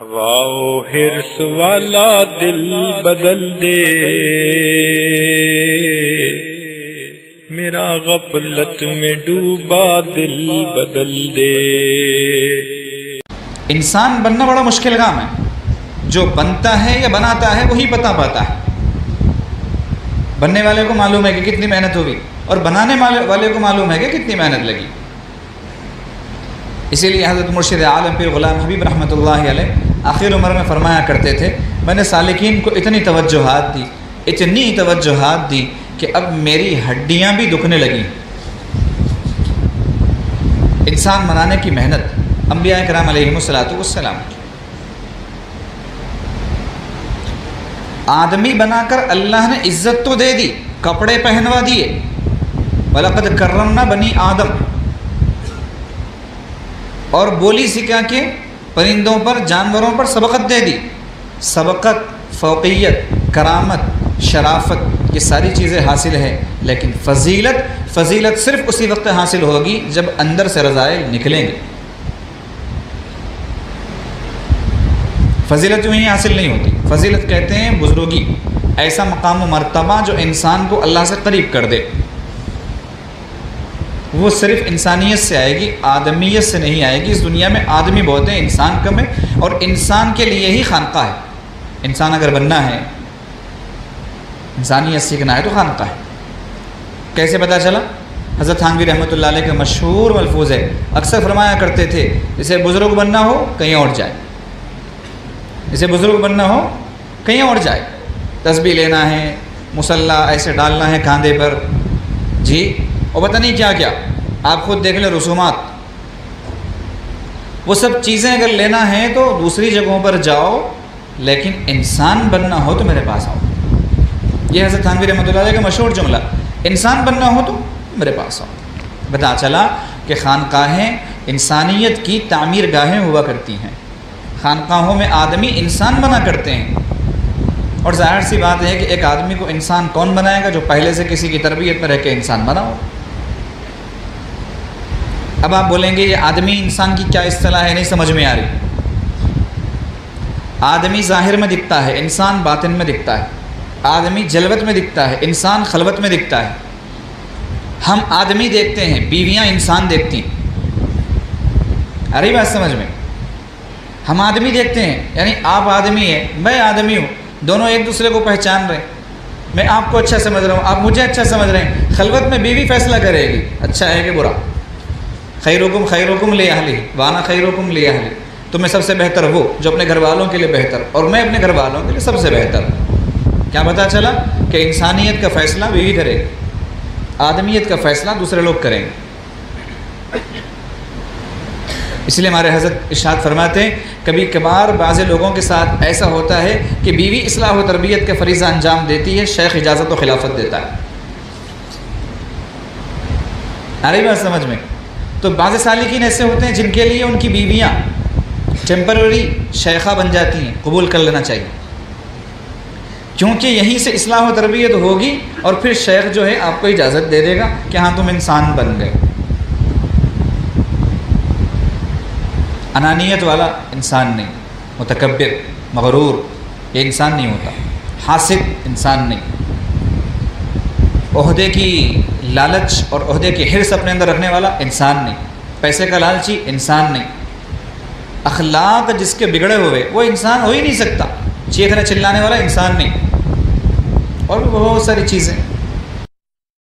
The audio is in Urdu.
ہوا و حرص والا دل بدل دے، میرا غفلت میں ڈوبا دل بدل دے۔ انسان بننا بڑا مشکل کام ہے، جو بنتا ہے یا بناتا ہے وہی بتا پاتا ہے۔ بننے والے کو معلوم ہے کہ کتنی محنت ہوگی، اور بنانے والے کو معلوم ہے کہ کتنی محنت لگی۔ اسی لیے حضرت مرشد عالم پیر غلام حبیب رحمۃ اللہ علیہ آخر عمر میں فرمایا کرتے تھے، میں نے سالکین کو اتنی توجہات دی کہ اب میری ہڈیاں بھی دکھنے لگیں۔ انسان بنانے کی محنت انبیاء کرام علیہم السلام کی۔ آدمی بنا کر اللہ نے عزت تو دے دی، کپڑے پہنوا دیے، وَلَقَدْ كَرَّمْنَا بَنِي آدم، اور بولی سکھا کے پرندوں پر جانوروں پر سبقت دے دی۔ سبقت، فوقیت، کرامت، شرافت، یہ ساری چیزیں حاصل ہے، لیکن فضیلت صرف اسی وقت حاصل ہوگی جب اندر سے رذائل نکلیں گے۔ فضیلت جو ہی حاصل نہیں ہوتی۔ فضیلت کہتے ہیں بزرگی، ایسا مقام و مرتبہ جو انسان کو اللہ سے قریب کر دے۔ وہ صرف انسانیت سے آئے گی، آدمیت سے نہیں آئے گی۔ اس دنیا میں آدمی بہت ہیں، انسان کم ہے، اور انسان کے لیے ہی خانقاہ ہے۔ انسان اگر بننا ہے، انسانیت سیکھنا ہے تو خانقاہ ہے۔ کیسے پتہ چلا؟ حضرت تھانوی رحمۃ اللہ علیہ کا مشہور ملفوظ ہے، اکثر فرمایا کرتے تھے، جسے بزرگ بننا ہو کہیں اور جائے، جسے بزرگ بننا ہو کہیں اور جائے۔ تسبیح لینا ہے، مصلی ایسے ڈالنا ہے کاندھے پر، جی، اور پتہ نہیں کیا کیا، آپ خود دیکھ لیں، رسومات، وہ سب چیزیں اگر لینا ہے تو دوسری جگہوں پر جاؤ، لیکن انسان بننا ہو تو میرے پاس آؤ۔ یہ حضرت تھانوی رحمۃ اللہ علیہ کا مشہور جملہ، انسان بننا ہو تو میرے پاس آؤ۔ پتہ چلا کہ خانقاہیں انسانیت کی تعمیر گاہیں ہوا کرتی ہیں۔ خانقاہوں میں آدمی انسان بنا کرتے ہیں، اور ظاہر سی بات ہے کہ ایک آدمی کو انسان کون بنائے گا؟ جو پہلے سے کسی کی تربیت میں رہ کے انسان بنا ہو۔ اب آپ بولیں گے یہ آدمی انسان کی کیا اصطلاح ہے، نہیں سمجھ میں آ رہی۔ آدمی ظاہر میں دکھتا ہے، انسان باطن میں دکھتا ہے۔ آدمی جلوت میں دکھتا ہے، انسان خلوت میں دکھتا ہے۔ ہم آدمی دیکھتے ہیں، بیویاں انسان دیکھتی ہیں۔ آ رہی بات سمجھ میں؟ ہم آدمی دیکھتے ہیں، یعنی آپ آدمی ہیں، میں آدمی ہوں، دونوں ایک دوسرے کو پہچان رہے ہیں۔ میں آپ کو اچھا سمجھ رہا ہوں، آپ مجھے اچھا سمجھ رہے ہیں۔ خلوت میں بیوی فیصلہ کرے گی اچھا ہے کہ برا۔ خیرکم لأہلہ وانا خیرکم لأہلی، تمہیں سب سے بہتر وہ جو اپنے گھر والوں کے لیے بہتر، اور میں اپنے گھر والوں کے لیے سب سے بہتر۔ کیا پتہ چلا کہ انسانیت کا فیصلہ بیوی کرے گی، آدمیت کا فیصلہ دوسرے لوگ کریں گے۔ اس لیے ہمارے حضرت ارشاد فرماتے ہیں، کبھی کبھار بعض لوگوں کے ساتھ ایسا ہوتا ہے کہ بیوی اصلاح و تربیت کا فریضہ انجام دیتی ہے، شیخ اجازت و خلافت دیتا ہے۔ آ رہی بات سمجھ میں؟ تو بعض سالکین ایسے ہوتے ہیں جن کے لیے ان کی بیویاں ٹیمپرری شیخہ بن جاتی ہیں، قبول کر لینا چاہیے، کیونکہ یہیں سے اصلاح و تربیت ہوگی، اور پھر شیخ جو ہے آپ کو اجازت دے دے گا کہ ہاں تم انسان بن گئے۔ انانیت والا انسان نہیں، متکبر، مغرور، یہ انسان نہیں ہوتا۔ حاسد انسان نہیں، عہدے کی لالچ اور عہدے کی حرص اپنے اندر رکھنے والا انسان نہیں، پیسے کا لالچی انسان نہیں، اخلاق جس کے بگڑے ہوئے وہ انسان ہو ہی نہیں سکتا، چیخنے چلانے والا انسان نہیں، اور بھی بہت ساری چیزیں۔